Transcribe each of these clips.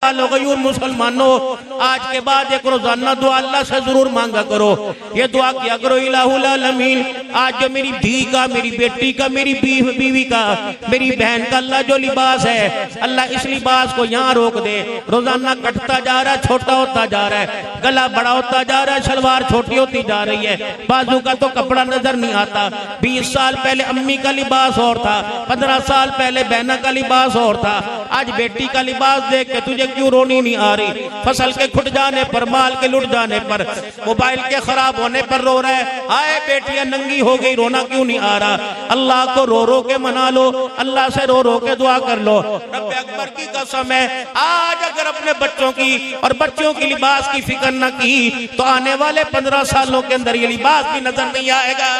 गयूर मुसलमानों, आज के बाद एक रोजाना दुआ अल्लाह से जरूर मांगा करो। ये दुआ किया करो, इलाहुल आलमीन, आज जो मेरी धी का, मेरी बेटी का, मेरी बीवी का, मेरी बहन का अल्लाह जो लिबास है, अल्लाह इस लिबास को यहाँ रोक दे। रोजाना कटता जा रहा है, छोटा होता जा रहा है, गला बड़ा होता जा रहा है, शलवार छोटी होती जा रही है, बाजू का तो कपड़ा नजर नहीं आता। 20 साल पहले अम्मी का लिबास और था, 15 साल पहले बहना का लिबास और था, आज बेटी का लिबास देख के तुझे क्यों रोनी नहीं आ रही? फसल के खुट जाने पर, माल के लुट जाने पर, मोबाइल के खराब होने पर रो रहा है, आए बेटियां नंगी हो गई, रोना क्यों नहीं आ रहा? अल्लाह को रो रो के मना लो, अल्लाह से रो रो के दुआ कर लो। रब्बे अकबर की कसम है, आज अगर अपने बच्चों की और बच्चों की लिबास की फिक्र न की तो आने वाले 15 सालों के अंदर ये लिबास भी नजर नहीं आएगा।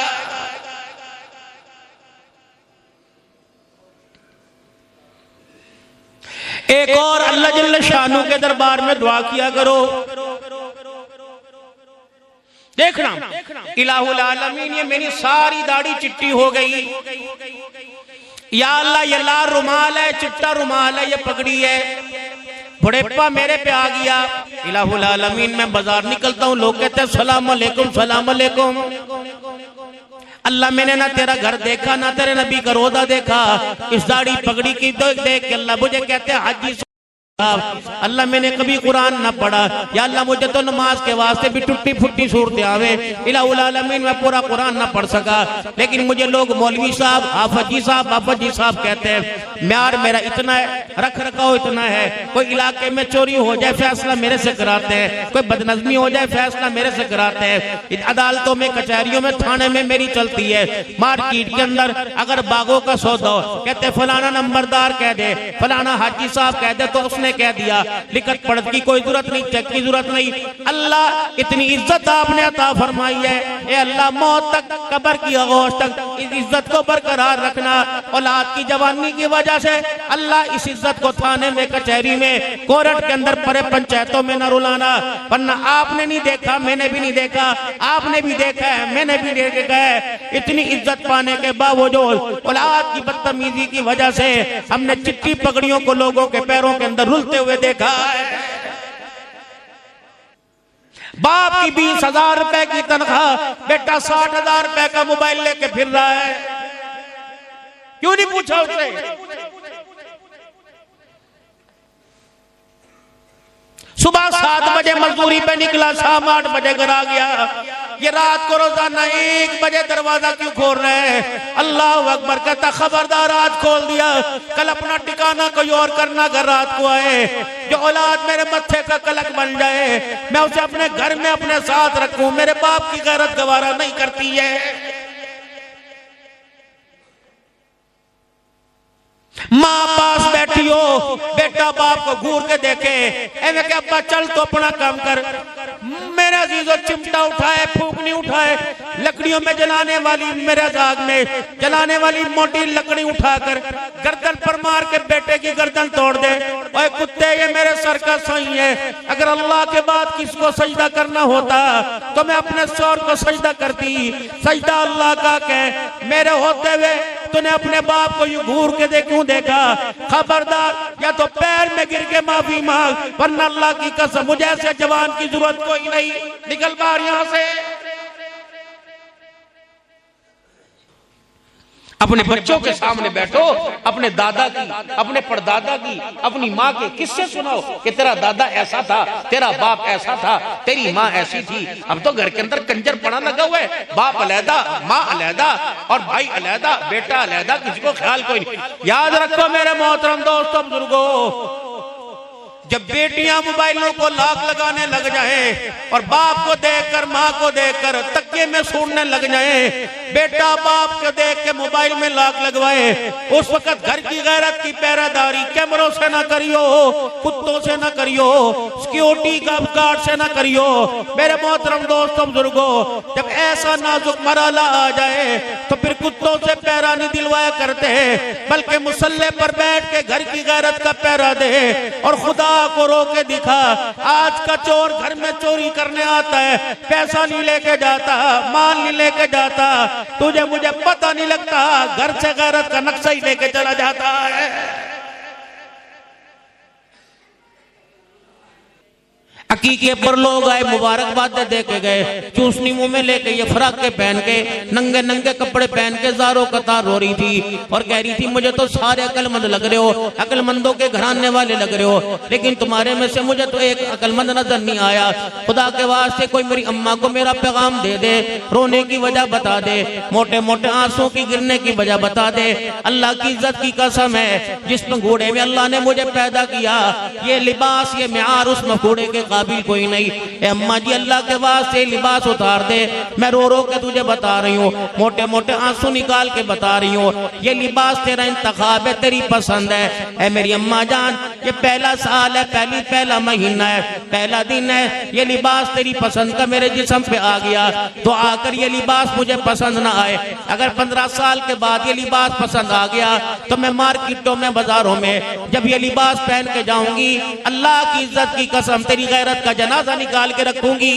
एक और अल्लाह जल्ल शानू के दरबार में दुआ किया करो। देखना, इलाहुल आलमीन, ये मेरी सारी दाढ़ी चिट्टी हो गई, या अल्लाह ये लाल रुमाल है, चिट्टा रुमाल है, ये पगड़ी है, बुढ़ेपा मेरे पे आ गया। इलाहुल आलमीन, मैं बाजार निकलता हूँ, लोग कहते हैं सलाम अलैकुम, सलाम अलैकुम। अल्लाह मैंने ना तेरा घर देखा, ना तेरे नबी का रोजा देखा, इस दाढ़ी पगड़ी की तो देख के अल्लाह मुझे कहते हैं हाजी अल्लाह मैंने कभी कुरान ना पढ़ा, या अल्लाह मुझे तो नमाज के वास्ते भी टूटी फुटी सूरतें आवे, इलाहुल आलमीन मैं पूरा कुरान ना पढ़ सका, लेकिन मुझे लोग मौलवी साहब, हाफजी साहब, बाबाजी साहब कहते हैं। म्यार मेरा इतना है, रख रखाव इतना है, कोई इलाके में चोरी हो जाए फैसला मेरे से कराते हैं, कोई बदनजमी हो जाए फैसला मेरे से कराते हैं, अदालतों में, कचहरियों में, थाने में मेरी चलती है। मार्केट के अंदर अगर बागों का सौदा कहते फलाना नंबरदार कह दे, फलाना हाजी साहब कह दे, तो उसने कह दिया, लिखत पढ़त की कोई जरूरत नहीं, चेक की जरूरत नहीं। अल्लाह इतनी इज्जत आपने अता फरमाई है, ए अल्लाह मौत तक, कब्र की आगोश तक इस इज्जत को बरकरार रखना। औलाद की जवानी की वजह से अल्लाह इस इज्जत को थाने में, कचहरी में, कोर्ट के अंदर, परे पंचायतों में न रुलाना, वरना आपने नहीं देखा, मैंने भी नहीं देखा, आपने भी देखा है, मैंने भी देखा है, इतनी इज्जत पाने के बावजूद औलाद की बदतमीजी की वजह से हमने चिट्टी पगड़ियों को लोगों के पैरों के अंदर रुलते हुए देखा है। बाप की 20,000 रुपए की तनख्वाह, बेटा 60,000 रुपए का मोबाइल लेके फिर रहा है, क्यों नहीं पूछा उससे? सुबह 7 बजे मजदूरी पे निकला, शाम 8 बजे घर आ गया, ये रात को रोजाना 1 बजे दरवाजा क्यों खोल रहे हैं? अल्लाह अकबर कहता, खबरदार आज खोल दिया, कल अपना ठिकाना कोई और करना, घर रात को आए, जो औलाद मेरे मत्थे का कलक बन जाए, मैं उसे अपने घर में अपने साथ रखूं, मेरे बाप की गैरत गवारा नहीं करती है। माँ पास बैठी हो, बेटा बाप को घूर के देखे, ऐसे क्या अब्बा चल तो अपना काम कर, मेरे अजीजों चिमटा उठाए, फूकनी उठाए, लकड़ियों में जलाने वाली, मेरे जाग में जलाने वाली मोटी लकड़ी उठाकर गर्दन पर मार के बेटे की गर्दन तोड़ दे। ओए कुत्ते, ये मेरे सर का सही है, अगर अल्लाह के बाद किसको सजदा करना होता तो मैं अपने सौर को सजदा करती, सजदा अल्लाह का कह, मेरे होते हुए तूने अपने बाप को यूं घूर के दे क्यों देखा? खबरदार, या तो पैर में गिर के माफी मांग, वरना अल्लाह की कसम मुझे ऐसे जवान की जरूरत कोई नहीं, निकल बाहर यहां से। अपने बच्चों के सामने बैठो, अपने दादा की, अपने परदादा की, अपनी माँ के किस्से सुनाओ कि तेरा दादा ऐसा था, तेरा बाप ऐसा था, तेरी माँ ऐसी थी। अब तो घर के अंदर कंजर पड़ा लगा हुआ है, बाप अलहदा, माँ अलहदा और भाई अलहदा, बेटा अलहदा, किसी को ख्याल कोई नहीं। याद रखो मेरे मोहतरम दोस्तों, बुजुर्गों, जब बेटियां मोबाइलों को लाख लगाने लग जाए और बाप को देखकर, माँ को देखकर तकिए में सूंढने लग जाए, बेटा बाप को देख के मोबाइल में लाख लगवाए, उस वक्त घर की गैरत की पहरेदारी कैमरों से ना करियो, कुत्तों से ना करियो, सिक्योरिटी गार्ड से ना करियो। मेरे मोहतरम दोस्तों, बुजुर्गों, जब ऐसा नाजुक मरहला आ जाए तो फिर कुत्तों से पहरा नहीं दिलवाया करते, बल्कि मुसल्ले पर बैठ के घर की गैरत का पहरा दे और खुदा को रो के दिखा। आज का चोर घर में चोरी करने आता है, पैसा नहीं लेके जाता, माल नहीं लेके जाता, तुझे मुझे पता नहीं लगता, घर से गैरत का नक्शा ही लेके चला जाता है। अकीके पर लोग आए, मुबारकबाद दे के गए, चूसनी मुंह में लेके ये फराक के पहन के नंगे नंगे कपड़े पहन के ज़ारो कतार रो रही थी और कह रही थी मुझे तो सारे अकलमंद लग रहे हो, अकलमंदों के घराने वाले लग रहे हो, लेकिन तुम्हारे में से मुझे तो एक अकलमंद नजर नहीं आया। खुदा के वास्ते कोई मेरी अम्मा को मेरा पैगाम दे दे, रोने की वजह बता दे, मोटे मोटे आंसू की गिरने की वजह बता दे। अल्लाह की इज्जत की कसम है जिस मखूड़े में अल्लाह ने मुझे पैदा किया, ये लिबास ये म्यार उस मखूड़े के काबिल कोई नहीं। ए अम्मा जी अल्लाह के वास्ते लिबास उतार दे, मैं रो रो के तुझे बता रही हूँ, मोटे मोटे आंसू निकाल के बता रही हूँ, ये लिबास तेरा इंतखाब है, तेरी पसंद है। ए मेरी अम्मा जान ये पहला साल है, पहला महीना है, पहला दिन है, ये लिबास तेरी पसंद का मेरे जिस्म पे आ गया तो आकर ये लिबास मुझे पसंद ना आए। अगर 15 साल के बाद ये लिबास पसंद आ गया तो मैं मार्केटों में बाजारों में जब ये लिबास पहन के जाऊंगी, अल्लाह की इज्जत की कसम तेरी गैरत का जनाजा निकाल के रखूंगी।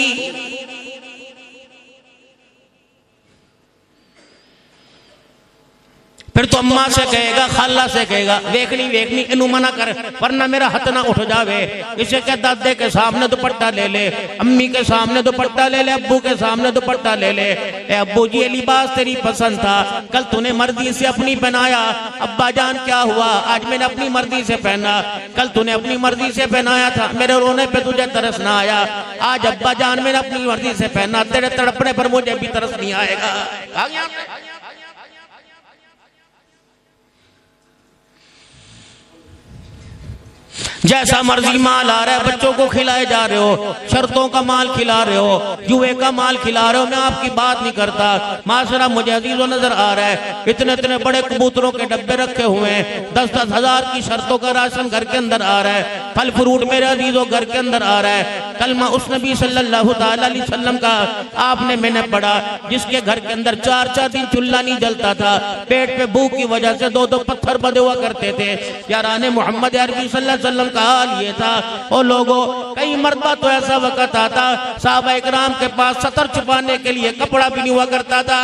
फिर तो अम्मा से कहेगा, खाला से कहेगा, वेखनी वेखनी इनू मना कर वरना मेरा हाथ ना उठ जावे। इसे क्या दादे के सामने दुपट्टा ले ले, अम्मी के सामने दुपट्टा ले ले, अब्बू के सामने दुपट्टा ले ले। ए अब्बू जी ये लिबास तेरी पसंद था, कल तूने मर्जी से अपनी पहनाया, अब्बा जान क्या हुआ आज मैंने अपनी मर्जी से पहना, कल तूने अपनी मर्जी से पहनाया था, मेरे रोने पे तुझे तरस ना आया, आज अब्बा जान मैंने अपनी मर्जी से पहना, तेरे तड़पने पर मुझे भी तरस नहीं आएगा। आ गया? जैसा मर्जी माल आ रहा है, बच्चों को खिलाए जा रहे हो, शर्तों का माल खिला रहे हो, जुए का माल खिला रहे हो, मैं आपकी बात नहीं करता। माशरा मुझे अजीजों नजर आ रहा है, इतने इतने बड़े कबूतरों के डब्बे रखे हुए हैं, 10-10 हजार की शर्तों का राशन घर के अंदर आ रहा है, फल फ्रूट मेरे अजीजों घर के अंदर आ रहा है। कलमा उस नबी सल्लल्लाहु अलैहि वसल्लम का आपने मैंने पढ़ा जिसके घर के अंदर 4-4 दिन चूल्हा नहीं जलता था, पेट पे भूख की वजह से 2-2 पत्थर बंधे हुआ करते थे। याराने मोहम्मद अरबी सल्लल्लाहु अलैहि वसल्लम का हाल ये था। और लोगों कई मरतबा तो ऐसा वक्त आता साहबा इकराम के पास सतर छुपाने के लिए कपड़ा भी नहीं हुआ करता था।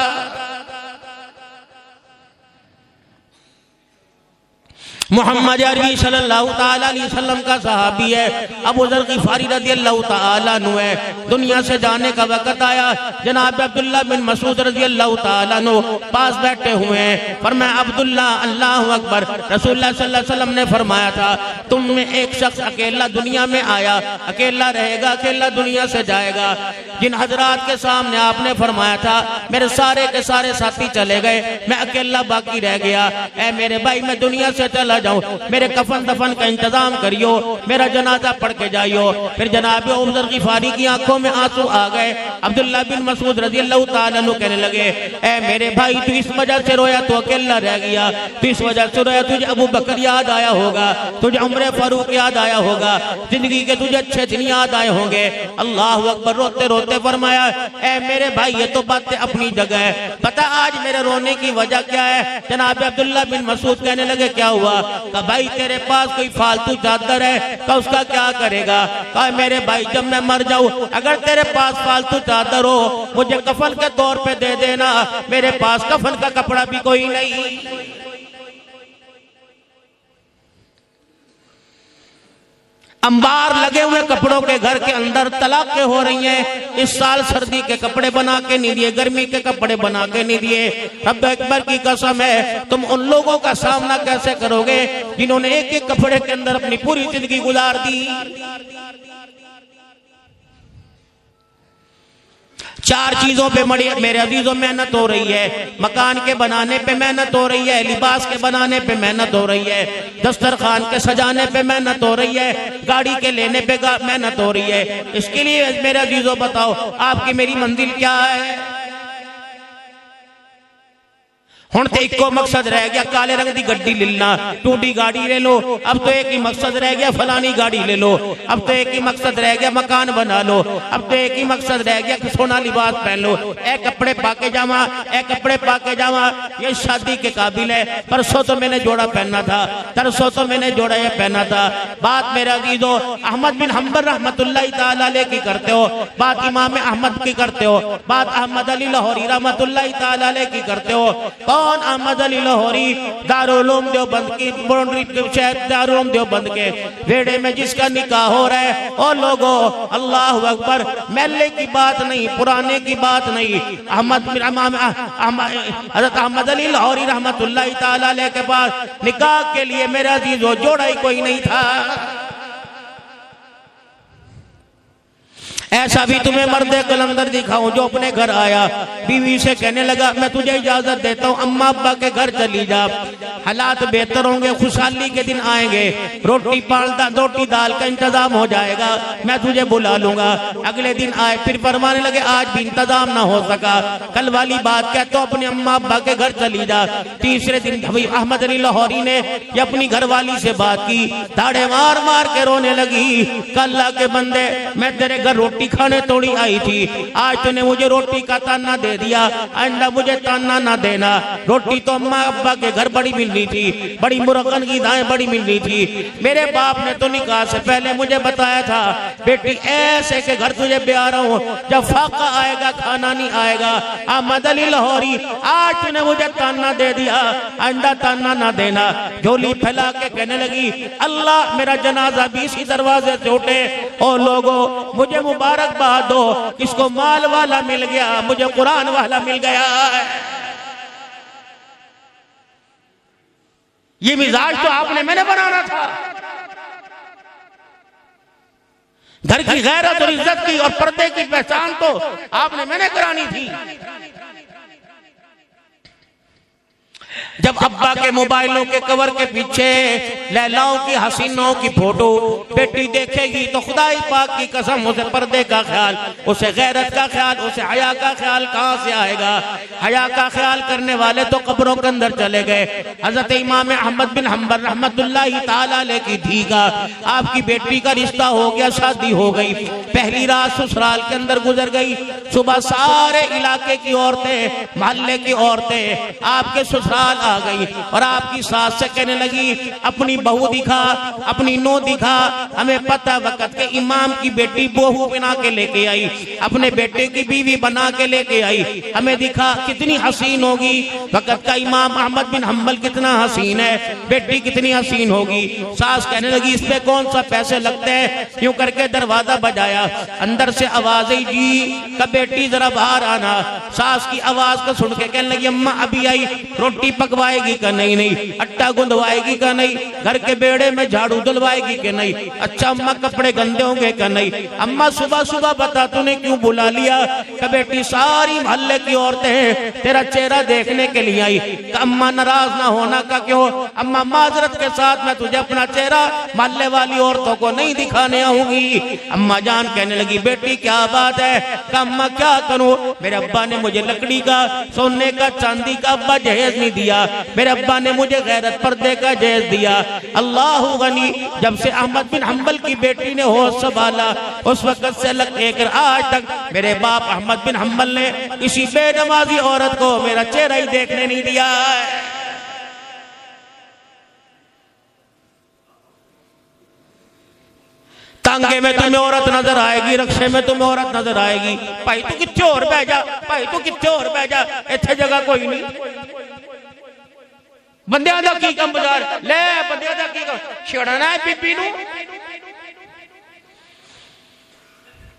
मोहम्मद अरबी सल्लल्लाहु ताला अलैहि वसल्लम का सहाबी है, अबू ज़र ग़िफ़ारी रज़ियल्लाहु ताला अन्हु है। दुनिया से जाने का वक्त आया, जनाब अब्दुल्ला बिन मसूद रज़ियल्लाहु ताला अन्हु पास बैठे हुए हैं। फरमाया अब्दुल्ला अल्लाहु अकबर, रसूलुल्लाह सल्लल्लाहु अलैहि वसल्लम ने फरमाया था तुम में एक शख्स अकेला दुनिया में आया, अकेला रहेगा, अकेला दुनिया से जाएगा। जिन हजरात के सामने आपने फरमाया था मेरे सारे के सारे साथी चले गए, मैं अकेला बाकी रह गया, ऐ मेरे भाई मैं दुनिया से चला जाऊं, मेरे कफन दफन का इंतजाम करियो, मेरा जनाजा पढ़ के जाइयो। फिर जनाब अबू ज़र ग़िफ़ारी की आंखों में आंसू आ गए। अब्दुल्ला बिन मसूद रज़ियल्लाहु ताला अन्हु कहने लगे, ऐ मेरे भाई तू इस वजह से रोया, तू अकेला रह गया, तू इस वजह से रोया, तुझे अबू बकर याद आया होगा, तुझे उमर फारूक याद आया होगा, जिंदगी के तुझे अच्छे दिन याद आए होंगे। अल्लाहु अकबर। रोते रोते फरमाया, ऐ मेरे भाई ये तो बातें अपनी जगह है, पता आज मेरे रोने की वजह क्या है? जनाब अब्दुल्ला बिन मसूद कहने लगे क्या हुआ? कहा भाई तेरे पास कोई फालतू चादर है, कहा उसका क्या करेगा? कहा मेरे भाई जब मैं मर जाऊं अगर तेरे पास फालतू चादर हो मुझे कफन के तौर पे दे देना, मेरे पास कफन का कपड़ा भी कोई नहीं। अंबार लगे हुए कपड़ों के घर के अंदर तलाकें हो रही हैं। इस साल सर्दी के कपड़े बना के नहीं दिए, गर्मी के कपड़े बना के नहीं दिए। रब अकबर की कसम है तुम उन लोगों का सामना कैसे करोगे जिन्होंने एक एक कपड़े के अंदर अपनी पूरी जिंदगी गुजार दी। 4 चीजों पे मेरे अजीजों मेहनत हो रही है, मकान के बनाने पे मेहनत हो रही है, लिबास के बनाने पे मेहनत हो रही है, दस्तरखान के सजाने पे मेहनत हो रही है, गाड़ी के लेने पे मेहनत हो रही है। इसके लिए मेरे अजीजों बताओ आपकी मेरी मंजिल क्या है? हुण तो एको मकसद रह गया काले रंग की गड्डी लेना, टूटी गाड़ी ले लो। अब तो एक ही मकसद रह गया फलानी गाड़ी ले लो। अब तो एक ही मकसद रह गया मकान बना लो। अब तो एक ही मकसद रह गया कि सोना लिबास पहन लो, ए कपड़े पाके जावा, ए कपड़े पाके जावा, ये शादी के काबिल है। परसों तो मैंने जोड़ा पहनना था, तरसों तो मैंने जोड़ा ये पहना था। बात मेरे अजीजों अहमद बिन हम्बल रहमतुल्लाहि ताला अलैह की करते हो, बात इमाम अहमद की करते हो, बात अहमद अली लाहौरी रहमतुल्लाहि ताला अलैह की करते हो। कौन? अहमद अली लाहौरी, दारुल उलूम देवबंद की बाउंड्री के शहर दारुल उलूम देवबंद के वेड़े में जिसका निकाह हो रहा है। और लोगों, अल्लाह अकबर, महल्ले की बात नहीं, पुराने की बात नहीं। हज़रत अहमद अली लाहौरी रहमतुल्लाह ताला अलैह के पास निकाह के लिए मेरा अजीज वो जोड़ा ही कोई नहीं था। ऐसा भी तुम्हें मर्द कलंदर दिखाऊं जो अपने घर आया, बीवी से कहने लगा मैं तुझे इजाजत देता हूँ, अम्मा अब्बा के घर चली जा, हालात बेहतर होंगे, खुशहाली के दिन आएंगे, रोटी दाल का इंतजाम हो जाएगा, मैं तुझे बुला लूंगा। अगले दिन आए, फिर फरमाने लगे आज भी इंतजाम ना हो सका, कल वाली बात क्या तो अपने अम्मा अब्बा के घर चली जा। तीसरे दिन अहमद अली लाहौरी ने अपनी घरवाली से बात की, दाढ़े मार मार के रोने लगी, अल्लाह के बंदे मैं तेरे घर रोटी खाने थोड़ी आई थी, आज तूने मुझे रोटी का ताना दे दिया, आइंदा मुझे ताना ना देना। रोटी तो अम्मा अब्बा के घर बड़ी मिल रही थी, बड़ी मुरक्कन की दाएं बड़ी मिल रही थी। मेरे बाप ने तो निकाह से पहले मुझे बताया था बेटी ऐसे के घर तुझे ब्याह रहा हूं, जब फाका आएगा खाना नहीं आएगा। अहमद अली लाहौरी आज तूने मुझे ताना दे दिया, आइंदा ताना ना देना। झोली फैला के कहने लगी अल्लाह मेरा जनाजा भी इसी दरवाजे से उठे। और लोगों मुझे मुबारकबाद दो, किसको माल वाला मिल गया, मुझे कुरान वाला मिल गया। ये मिजाज तो आपने मैंने बनाना था। घर की गैरत और इज्जत की और पर्दे की पहचान तो आपने मैंने करानी थी। जब अब्बा के मोबाइलों के कवर के पीछे लैलाओं की हसीनों की फोटो बेटी देखेगी तो खुदाई पाक की कसम उसे पर्दे का ख्याल, उसे गैरत का ख्याल, उसे हया का ख्याल कहां से आएगा? हया का ख्याल करने वाले तो कब्रों के अंदर चले गए। हजरत इमाम अहमद बिन हम्बल रहमतुल्लाह ताला अलैह की धी का आपकी बेटी का रिश्ता हो गया, शादी हो गई, पहली रात ससुराल के अंदर गुजर गई। सुबह सारे इलाके की औरतें, मोहल्ले की औरतें आपके ससुराल आ गई और आपकी सास से कहने लगी अपनी बहू दिखा, अपनी नौ दिखा, हमें पता वक्त के इमाम की बेटी बहू बना के लेके आई, अपने बेटे की बीवी बना के लेके आई, हमें दिखा कितनी हसीन होगी। वक्त का इमाम अहमद बिन हम्बल कितना हसीन है, बेटी कितनी हसीन होगी। सास कहने लगी इस पे कौन सा पैसे लगते हैं? यूं करके दरवाजा बजाया, अंदर से आवाज आई जी का बेटी जरा बाहर आना। सास की आवाज को सुन के कहने लगी अम्मा अभी आई, रोटी पकवाएगी का नहीं, आटा गुंदवाएगी का नहीं, घर के बेड़े में झाड़ू धुलवाएगी कि नहीं, अच्छा अम्मा कपड़े गंदे होंगे का नहीं। अम्मा सुबह सुबह बता तूने क्यों बुला लिया? का बेटी सारी मोहल्ले की औरतें तेरा चेहरा देखने के लिए आई। अम्मा नाराज ना होना का क्यों? अम्मा माजरत के साथ मैं तुझे अपना चेहरा मोहल्ले वाली औरतों को नहीं दिखाने आऊंगी। अम्मा जान कहने लगी बेटी क्या बात है? का अम्मा क्या करूं, मेरे अब्बा ने मुझे लकड़ी का, सोने का, चांदी का अब्बा जहेज नहीं दिया, मेरे अब्बा ने मुझे गैरत पर्दे का जहेज दिया। अल्लाह गनी, जब से अहमद बिन हम्बल की बेटी ने होश संभाला उस वक्त से लेकर आज तक मेरे बाप अहमद बिन हम्बल ने इसी बेनमाजी औरत को मेरा चेहरा ही देखने नहीं दिया। तांगे में तुम्हें औरत नजर आएगी, रक्शे में तुम्हें औरत नजर आएगी। भाई तू किथे और बह जा, भाई तू किथे और बह जा, इत्थे जगह कोई नहीं। बंदियां दा की कम बाजार ले, बंदियां दा की कम छेड़ना है बीबी नू।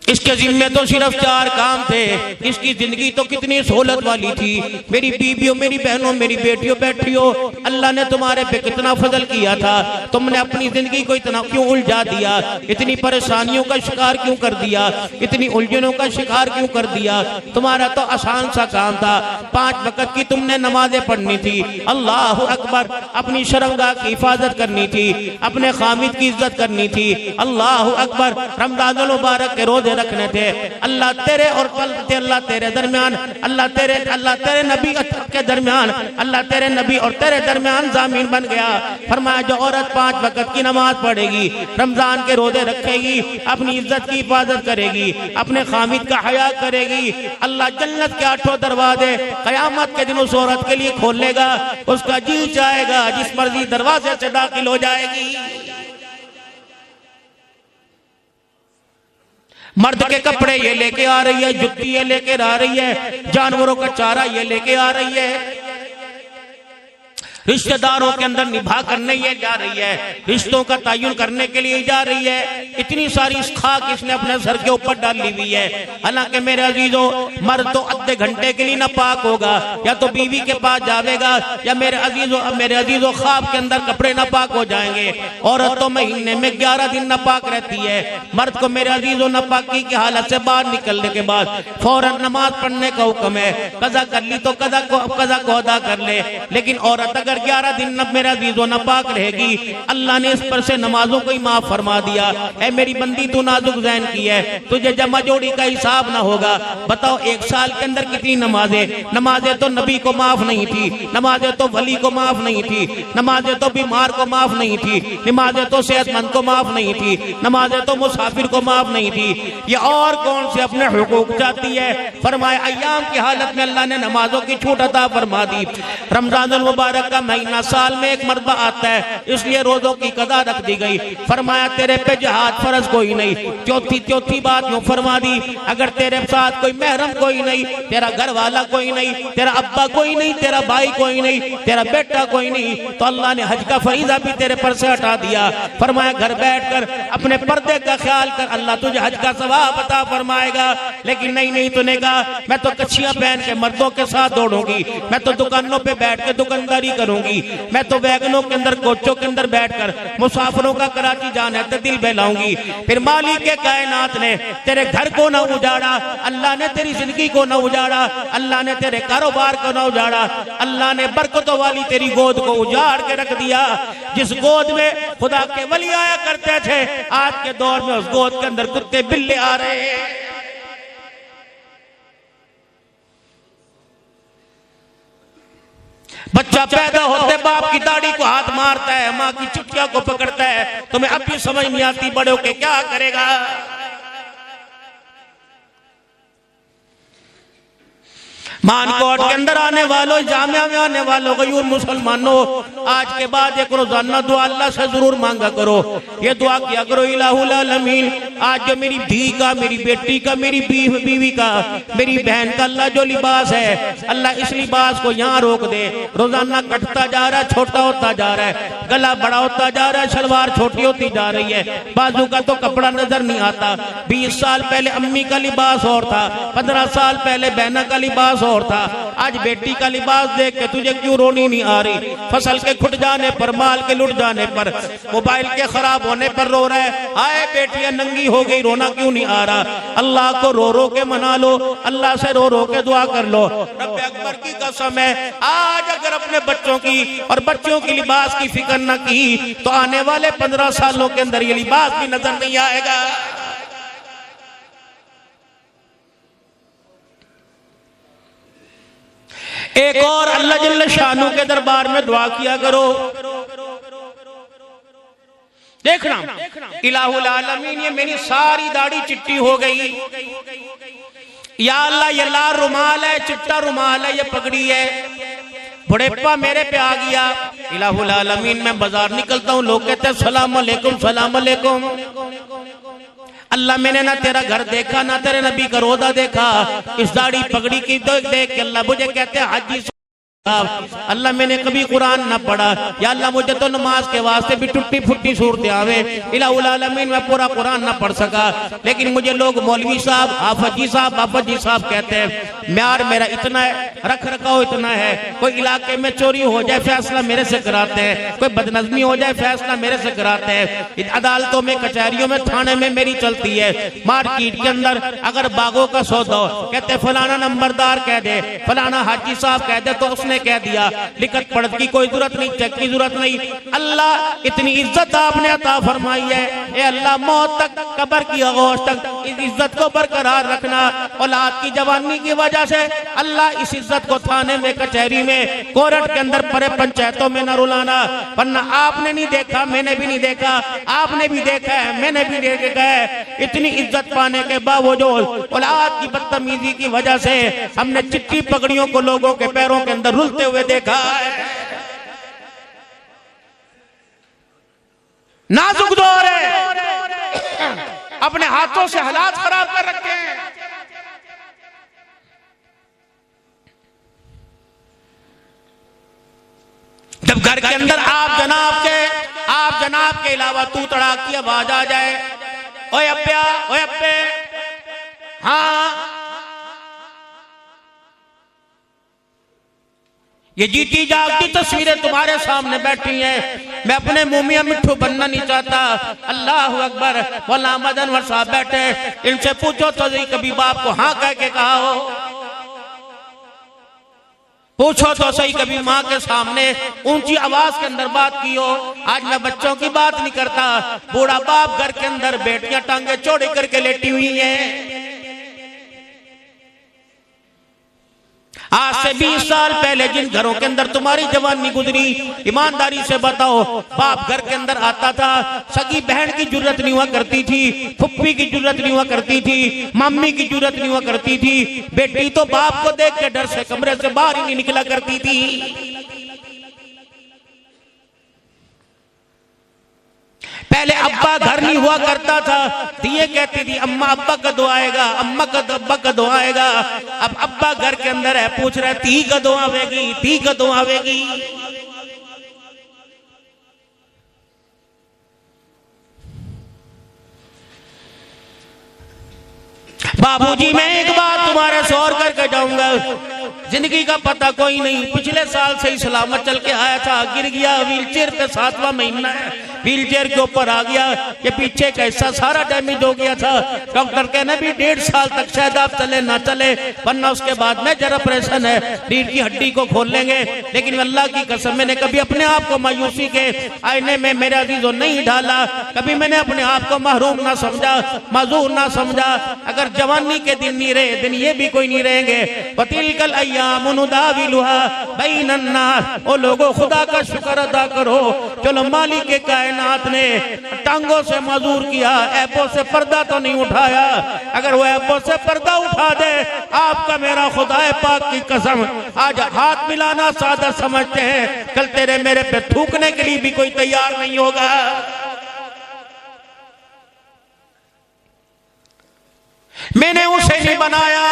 इसके जिम्मे तो सिर्फ 4 काम थे, इसकी जिंदगी तो कितनी सहूलत वाली थी। मेरी बीबियों, मेरी बहनों, मेरी बेटियों, बैठियो, अल्लाह ने तुम्हारे पे कितना फजल किया था, तुमने अपनी जिंदगी को इतना क्यों उलझा दिया, इतनी परेशानियों का शिकार क्यों कर दिया, इतनी उलझनों का शिकार क्यों कर दिया। तुम्हारा तो आसान सा काम था, 5 वक्त की तुमने नमाजें पढ़नी थी, अल्लाह अकबर, अपनी शर्मगाह की हिफाजत करनी थी, अपने खामिद की इज्जत करनी थी, अल्लाह अकबर, रमजानुल मुबारक के रोजे रखने थे। अल्लाह तेरे और अल्लाह तेरे दरमियान, अल्लाह तेरे नबी के दरमियान, अल्लाह तेरे नबी और तेरे दरमियान जामीन बन गया। फरमाया जो औरत 5 वक्त की नमाज पढ़ेगी, रमजान के रोजे रखेगी, अपनी इज्जत की हिफाजत करेगी, अपने खामिद का हया करेगी, अल्लाह जन्नत के 8 दरवाजे कयामत के दिन उस औरत के लिए खोलेगा, उसका जी चाहेगा जिस मर्जी दरवाजे से दाखिल हो जाएगी। मर्द के कपड़े ये लेके आ रही है, जुत्ती ये लेके आ रही है, जानवरों का चारा ये लेके आ रही है। रिश्तेदारों के अंदर निभा करने ये जा रही है, रिश्तों का तयन करने के लिए जा रही है। इतनी सारी खाक इसने अपने सर के ऊपर डाली हुई है। हालांकि मेरे अजीजों, मर्द तो आधे घंटे के लिए नापाक होगा, या तो बीवी के पास जावेगा, या मेरे अजीजों ख्वाब के अंदर कपड़े नापाक हो जाएंगे। औरत तो महीने में 11 दिन नापाक रहती है। मर्द को मेरे अजीजों नापाकी की हालत से बाहर निकलने के बाद फौरन नमाज पढ़ने का हुक्म है। कज़ा कर ली तो कज़ा को अदा कर ले। लेकिन औरत अगर 11 दिन न मेरा अजीजों नापाक रहेगी, अल्लाह ने इस पर से नमाजों को ही माफ फरमा दिया। ऐ मेरी बंदी, तू नाजुक ज़हन की है, तुझे जमा जोड़ी का हिसाब ना होगा। बताओ एक साल के अंदर कितनी नमाजें तो नबी को माफ नहीं थी, नमाजें तो वली को माफ नहीं थी, नमाजें तो बीमार को माफ नहीं थी, नमाजें तो सेहतमंद को माफ नहीं थी, नमाजें तो मुसाफिर को माफ नहीं थी। ये और कौन से अपने हुकूक चाहती है? फरमाया अय्याम की हालत में अल्लाह ने नमाजों की छूट अता फरमा दी। रमजानुल मुबारक का महीना साल में एक मरतबा आता है, इसलिए रोजों की कदा रख दी गई। फरमाया तेरे पे जिहाद फर्ज कोई नहीं। चौथी बात यूं फरमा दी, अगर तेरे साथ कोई महरम कोई नहीं, तेरा घर वाला कोई नहीं, तेरा अब्बा कोई नहीं, तेरा भाई कोई नहीं, तेरा बेटा कोई नहीं, तो अल्लाह ने हज का फरीजा भी तेरे पर से हटा दिया। फरमाया घर बैठकर अपने पर्दे का ख्याल कर, अल्लाह तुझे हज का सवाब अता फरमाएगा। लेकिन नहीं, तूने कहा मैं तो कच्छियां पहन के मर्दों के साथ दौड़ूंगी, मैं तो दुकानों पे बैठ के दुकानदारी करूंगी, मैं तो वैगनों के अंदर कोचों के अंदर बैठकर मुसाफिरों का कराची जाना है तो दिल बहलाऊंगी। फिर मालिक के कायनात ने तेरे घर को ना उजाड़ा, अल्लाह ने तेरी जिंदगी को ना उजाड़ा, अल्लाह ने तेरे कारोबार को ना उजाड़ा, अल्लाह ने बरकतों वाली तेरी गोद को उजाड़ के रख दिया। जिस गोद में खुदा के वली आया करते थे, आज के दौर में उस गोद के अंदर कुत्ते बिल्ले आ रहे हैं। बच्चा पैदा होते बाप की दाढ़ी को हाथ मारता है, माँ की चुटिया को पकड़ता है। तुम्हें अब भी समझ नहीं आती बड़े होके क्या करेगा। मानकोट के अंदर आने वालों, जामिया में आने वालों, गयूर मुसलमानों, आज के बाद एक रोजाना दुआ अल्लाह से जरूर मांगा करो। ये दुआ किया करो, इलाहुल आलमीन, आज जो मेरी धी का, मेरी बेटी का, मेरी बीवी का, मेरी बहन का अल्लाह जो लिबास है, अल्लाह इस लिबास को यहाँ रोक दे। रोजाना कटता जा रहा है, छोटा होता जा रहा है, गला बड़ा होता जा रहा है, शलवार छोटी होती जा रही है, बाजू का तो कपड़ा नजर नहीं आता। 20 साल पहले अम्मी का लिबास और था, 15 साल पहले बहना का लिबास और था। आज बेटी का लिबास देख के तुझे क्यों रोनी नहीं आ रही? फसल के खुट जाने पर, माल के लुट जाने पर, मोबाइल के खराब होने पर रो रहा है। आए बेटियां नंगी हो गई, रोना क्यों नहीं आ रहा? अल्लाह को रो रो के मना लो, अल्लाह से रो रो के दुआ कर लो। रब्बे अकबर की कसम है, आज अगर अपने बच्चों की और बच्चों की लिबास की फिक्र न की तो आने वाले 15 सालों के अंदर ये लिबास भी नजर नहीं आएगा। एक और अल्लाह जल्ल शानू के दरबार में दुआ किया करो। देखना इलाहुल आलमीन, ये मेरी सारी दाढ़ी चिट्टी हो गई। या अल्लाह, ये लाल रुमाल है, चिट्टा रुमाल है, ये पगड़ी है, बुढ़ेपा मेरे पे आ गया। इलाहुल आलमीन, मैं बाजार निकलता हूँ, लोग कहते हैं सलाम अलैकुम, सलाम अलैकुम। अल्लाह, मैंने ना तेरा घर देखा, ना तेरे नबी का रोजा देखा, इस दाढ़ी पगड़ी की देख के अल्लाह मुझे कहते हैं हाजी। अल्लाह, मैंने कभी कुरान ना पढ़ा, या अल्लाह मुझे तो नमाज के वास्ते भी टूटी फुटी सूरत आवे। इलाहुल आलमीन, मैं पूरा कुरान ना पढ़ सका, लेकिन मुझे लोग मौलवी साहब, हाफिज जी साहब कहते हैं। म्यार मेरा इतना है, रख रखाव इतना है, कोई इलाके में चोरी हो जाए फैसला मेरे से कराते हैं, कोई बदनजमी हो जाए फैसला मेरे से कराते हैं। अदालतों में, कचहरियों में, थाने में मेरी चलती है। मार्केट के अंदर अगर बागों का सौदा हो, कहते फलाना नंबरदार कह दे, फलाना हाजी साहब कह दे, तो उसने कह दिया। लिखत पढ़त की कोई जरूरत नहीं, चेक की जरूरत नहीं। अल्लाह, इतनी इज्जत आपने अता फरमाई है। ए अल्लाह, मौत तक, कब्र की आगोश तक इस इज्जत को बरकरार रखना। औलाद की जवानी की वजह से अल्लाह, इस इज्जत को थाने में, कचहरी में, कोर्ट के अंदर, परे पंचायतों में न रुलाना। वरना आपने नहीं देखा, मैंने भी नहीं देखा, आपने भी देखा है, मैंने भी देखा है, इतनी इज्जत पाने के बावजूद औलाद की बदतमीजी की वजह से हमने चिट्टी पगड़ियों को लोगों के पैरों के अंदर रुलते हुए देखा है। नाजुक दौर है, अपने हाथों से हालात खराब कर रखे हैं। जब घर के अंदर आप जनाब के अलावा तू तड़ाक की आवाज आ जाए, ओए अप्पा, ओए अप्पे, हाँ ये जीती जागती तस्वीरें तुम्हारे सामने बैठी हैं। मैं अपने मुंह में मिट्ठू बनना नहीं चाहता। अल्लाह अकबर। मौलाना मदन वर साहब बैठे, इनसे पूछो तो सही कभी बाप को हाँ कह के कहा हो, पूछो तो सही कभी माँ के सामने ऊंची आवाज के अंदर बात की हो। आज मैं बच्चों की बात नहीं करता, बूढ़ा बाप घर के अंदर बेटियां टांगे चौड़ी करके लेटी हुई हैं। आज से 20 साल पहले जिन घरों के अंदर तुम्हारी जवानी गुजरी, ईमानदारी से बताओ, बाप घर के अंदर आता था, सगी बहन की जरूरत नहीं हुआ करती थी, फुप्पी की जरूरत नहीं हुआ करती थी, मम्मी की जरूरत नहीं हुआ करती थी। बेटी तो बाप को देख के डर से कमरे से बाहर ही नहीं निकला करती थी। पहले अब्बा घर नहीं हुआ करता था, ये कहती थी अम्मा अब्बा कदों आएगा, अम्मा अब्बा कदों आएगा। अब अब्बा घर के अंदर है, पूछ रहा है ती कदों आवेगी, ती कदों आवेगी। बाबूजी मैं एक बात तुम्हारे से और करके जाऊंगा, जिंदगी का पता कोई नहीं, पिछले साल से ही सलामत चल के आया था, गिर गया, व्हीलचेयर पे 7वां महीना है, व्हीलचेयर के ऊपर आ गया, ये पीछे का हिस्सा सारा डैमेज हो गया था। डॉक्टर कहने भी 1.5 साल तक शायद आप चले ना चले, वरना उसके बाद में जरा ऑपरेशन है, रीढ़ की हड्डी को खोल लेंगे। लेकिन अल्लाह की कसम मैंने कभी अपने आप को मायूसी के आईने में मेरे अजीजों नहीं ढाला, कभी मैंने अपने आप को महरूम ना समझा, माजूर ना समझा। अगर जवानी के दिन नहीं रहे, दिन ये भी कोई नहीं रहेंगे। वतिलकल अय्याम नुदाविलुहा बैनन नास, ओ लोगों खुदा का शुक्र अदा करो, चलो मालिक के कायनात ने टांगों से मजूर किया, ऐपों से पर्दा तो नहीं उठाया। अगर वो ऐपों से पर्दा उठा दे, आपका मेरा खुदाए पाक की कसम, आज हाथ मिलाना सादा समझते हैं, कल तेरे मेरे पे थूकने के लिए भी कोई तैयार नहीं होगा। मैंने उसे नहीं बनाया,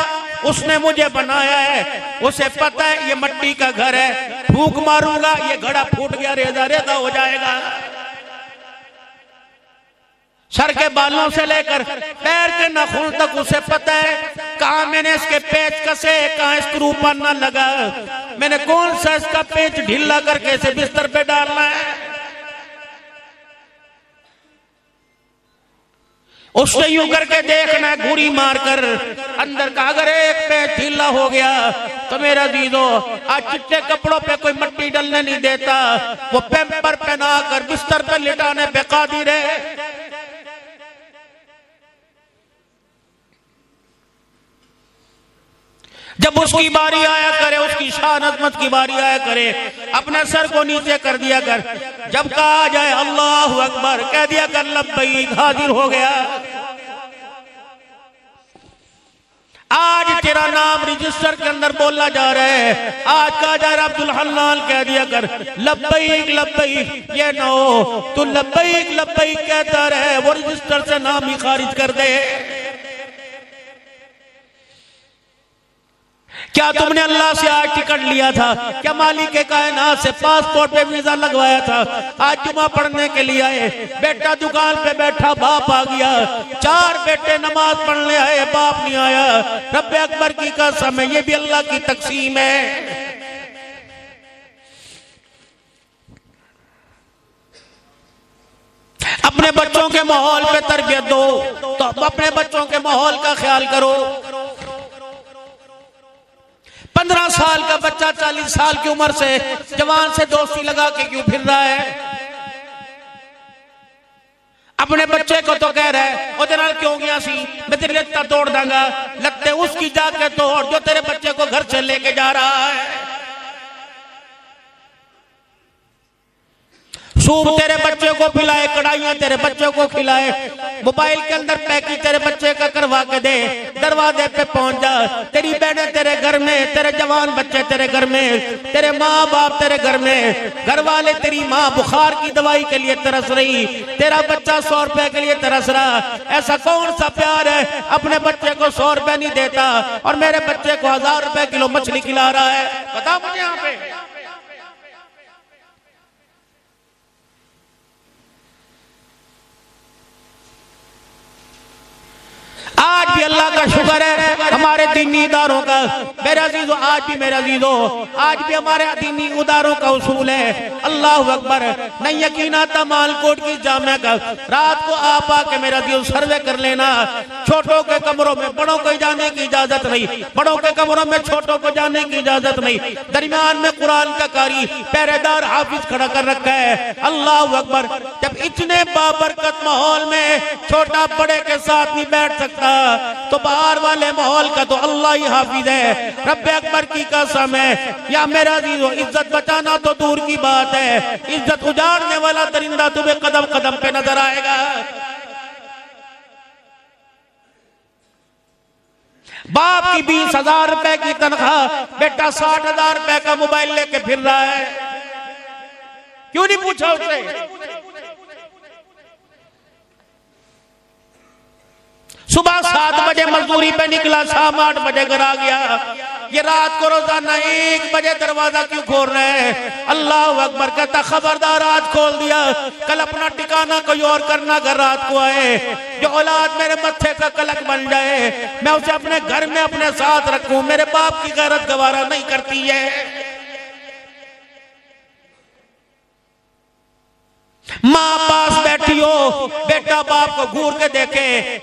उसने मुझे बनाया है। उसे पता है ये मिट्टी का घर है, फूंक मारूंगा ये घड़ा फूट गया, रेजा रेजा हो जाएगा। सर के बालों से लेकर पैर के नाखून तक उसे पता है कहां मैंने इसके पेच कसे, कहां स्क्रू पन्ना लगा, मैंने कौन सा इसका पेच ढीला करके इसे बिस्तर पे डालना है। उसने यूं करके देखना, घूरी मारकर अंदर का, अगर एक पेच ढीला हो गया तो मेरा दीदो आज चिट्टे कपड़ों पे कोई मिट्टी डलने नहीं देता, वो पैम्पर पहना कर बिस्तर पे लिटाने पे कादिर है। जब उसकी बारी आया करे, उसकी शान अजमत की बारी आया करे, अपने सर को नीचे कर दिया कर, जब कहा जाए अल्लाह अकबर कह दिया कर, लब्बैक हाजिर हो गया। आज तेरा नाम रजिस्टर के अंदर बोला जा रहा है, आज कहा जा रहा अब्दुल हन्नान कह दिया कर लब्बैक लब्बैक, ये ना हो तू लब्बैक लब्बैक कहता रहे, वो रजिस्टर से नाम ही खारिज कर दे। क्या तुमने अल्लाह से आज टिकट लिया था? क्या मालिक के कायनात से पासपोर्ट पे वीजा लगवाया था? आज जुमा पढ़ने के लिए आए, बेटा दुकान पे बैठा, बाप आ गया, 4 बेटे नमाज पढ़ने आए, बाप नहीं आया। रब्बे अकबर की कसम है, ये भी अल्लाह की तकसीम है। अपने बच्चों के माहौल पे तरबियत दो, तो अपने बच्चों के माहौल का ख्याल करो। 15 साल का बच्चा 40 साल की उम्र से जवान से दोस्ती लगा के क्यों फिर रहा है? अपने बच्चे को तो कह रहा है ओदे नाल क्यों गया सी, मैं तेरी लत्ता तोड़ दूंगा, लत्ते उसकी जाके तोड़ जो तेरे बच्चे को घर से लेके जा रहा है। सूप तेरे बच्चे को पिलाए, कढ़ाइयां तेरे बच्चे को खिलाए, मोबाइल के अंदर पैकेज तेरे बच्चे का करवा के दे, दरवाजे पे पहुंच जा, तेरी बहनें तेरे घर में, तेरे जवान बच्चे तेरे घर में, तेरे माँ बाप तेरे घर में, घर वाले, तेरी माँ बुखार की दवाई के लिए तरस रही, तेरा बच्चा 100 रुपए के लिए तरस रहा। ऐसा कौन सा प्यार है अपने बच्चे को 100 रुपए नहीं देता और मेरे बच्चे को 1000 रुपए किलो मछली खिला रहा है? बता मुझे यहाँ पे। आज भी अल्लाह का शुक्र है हमारे दीनी इदारों का, मेरे अजीजों आज भी मेरे अजीजों आज भी हमारे दीनी इदारों का उसूल है। अल्लाह अकबर। नहीं यकीन आता मालकोट की जामे का रात को आप आके मेरा दिल सर्वे कर लेना। छोटों के कमरों में बड़ों को जाने की इजाजत नहीं, बड़ों के कमरों में छोटों को जाने की इजाजत नहीं। दरमियान में कुरान का कारी पहरेदार हाफिज खड़ा कर रखा है। अल्लाह अकबर। जब इतने बाबरकत माहौल में छोटा बड़े के साथ नहीं बैठ सकता तो बाहर वाले माहौल का तो अल्लाह ही हाफिज है। रब्बे अकबर की कसम है या मेरा अजीजों, इज्जत बचाना तो दूर की बात है, इज्जत उजाड़ने वाला दरिंदा तुम्हें कदम कदम पे नजर आएगा। बाप की 20,000 रुपए की तनख्वाह, बेटा 60,000 रुपए का मोबाइल लेके फिर रहा है। क्यों नहीं पूछा उससे? सुबह 7 बजे मजदूरी पे निकला, शाम 8 बजे घर आ गया। ये रात को रोजाना 1 बजे दरवाजा क्यों खोल रहे हैं? अल्लाह अकबर। कहता खबरदार आज खोल दिया, कल अपना ठिकाना कोई और करना, घर रात को आए। जो औलाद मेरे मत्थे का कलक बन जाए मैं उसे अपने घर में अपने साथ रखूं। मेरे बाप की गैरत गवारा नहीं करती है। माँ पास बैठी हो, बेटा बाप को घूर के देखे,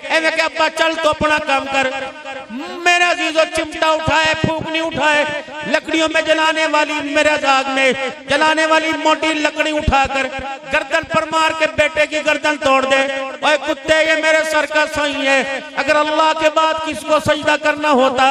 ऐसे कि अब्बा चल तो अपना काम कर। मेरा अजीजों चिमटा उठाए, फूकनी उठाए, लकड़ियों में जलाने वाली, मेरे जाग में जलाने वाली मोटी लकड़ी उठाकर गर्दन पर मार के बेटे की गर्दन तोड़ दे। ओए कुत्ते, ये मेरे सर का सही है। अगर अल्लाह के बाद किसको सजदा करना होता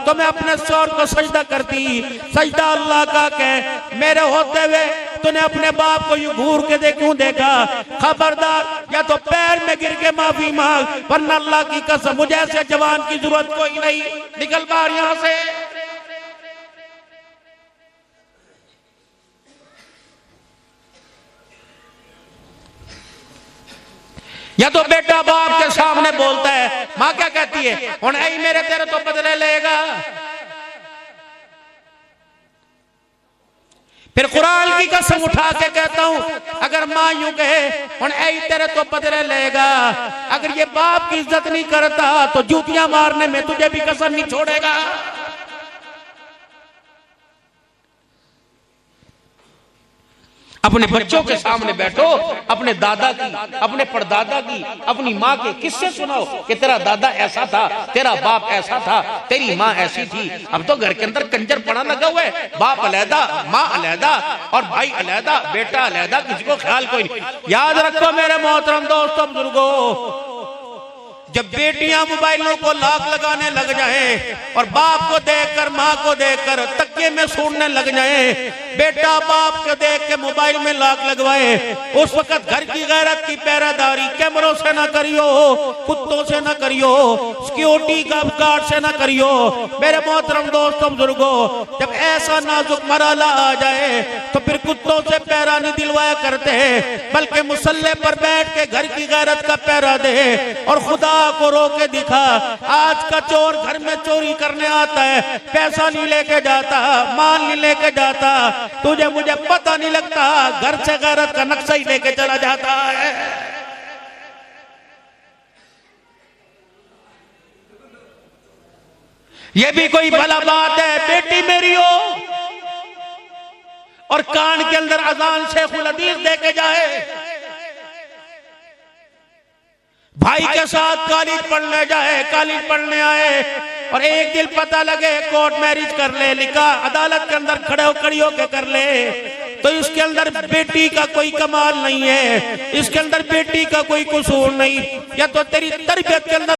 तो मैं अपने सर को सजदा करती। सजदा अल्लाह का कह, मेरे होते हुए तूने अपने बाप को यूं घूर के दे क्यों देखा? खबरदार, या तो पैर में गिर के माफी मांग, वरना अल्लाह की कसम मुझे ऐसे जवान की जरूरत कोई नहीं। निकल बाहर यहां से। या तो बेटा बाप के सामने बोलता है, मां क्या कहती है? हुण ऐ मेरे तेरे तो बदले लेगा। फिर कुरान की कसम उठा के कहता हूं, अगर मां यूं कहे हुण ऐ तेरे तो बदले लेगा, अगर ये बाप की इज्जत नहीं करता तो जूतियां मारने में तुझे भी कसम नहीं छोड़ेगा। अपने बच्चों के सामने बैठो, अपने दादा की, अपने परदादा की, अपनी माँ के किस्से सुनाओ कि तेरा दादा ऐसा था, तेरा बाप ऐसा था, तेरी माँ ऐसी थी। अब तो घर के अंदर कंजर पड़ा लगा हुआ है, बाप अलहदा, माँ अलहदा और भाई अलहदा, बेटा अलहदा, किसी को ख्याल कोई नहीं। याद रखो मेरे मोहतरम दोस्तों बुजुर्गों, जब बेटियां मोबाइलों को लाख लगाने लग जाए और बाप को देखकर, माँ को देखकर तकिए में सूंघने लग जाए, बेटा बाप को देख के मोबाइल में लाख लगवाए, उस वक्त घर की गैरत की पहरेदारी कैमरों से ना करियो, कुत्तों से ना करियो, सिक्योरिटी गार्ड से ना करियो। मेरे मोहतरम दोस्तों बुजुर्गों, जब ऐसा नाजुक मरहला आ जाए तो फिर कुत्तों से पहरा नहीं दिलवाया करते, बल्कि मुसल्ले पर बैठ के घर की गैरत का पहरा दे और खुदा को रोके दिखा। आज का चोर घर में चोरी करने आता है, पैसा नहीं लेके जाता, माल नहीं लेके जाता, तुझे मुझे पता नहीं लगता, घर से गैरत का नक्शा ही लेके चला जाता है। ये भी कोई भला बात है? बेटी मेरी हो और कान के अंदर अजान शेखुल हदीस दे के जाए, भाई के साथ कॉलेज पढ़ने जाए, कॉलेज पढ़ने आए और एक दिन पता लगे कोर्ट मैरिज कर ले, लिखा अदालत के अंदर खड़ी होकर कर ले, तो इसके अंदर बेटी का कोई कमाल नहीं है, इसके अंदर बेटी का कोई कसूर नहीं, या तो तेरी तरबियत के अंदर